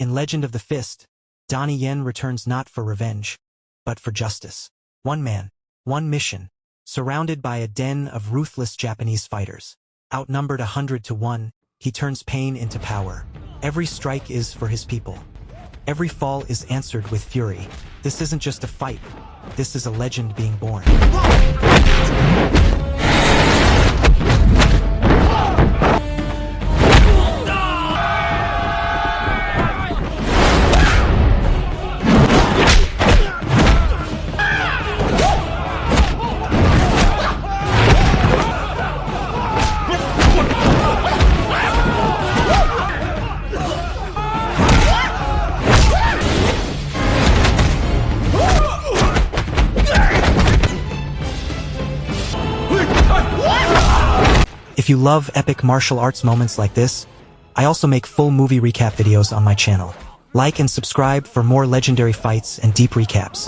In Legend of the Fist, Donnie Yen returns not for revenge, but for justice. One man, one mission, surrounded by a den of ruthless Japanese fighters. Outnumbered 100 to 1, he turns pain into power. Every strike is for his people. Every fall is answered with fury. This isn't just a fight. This is a legend being born. If you love epic martial arts moments like this, I also make full movie recap videos on my channel. Like and subscribe for more legendary fights and deep recaps.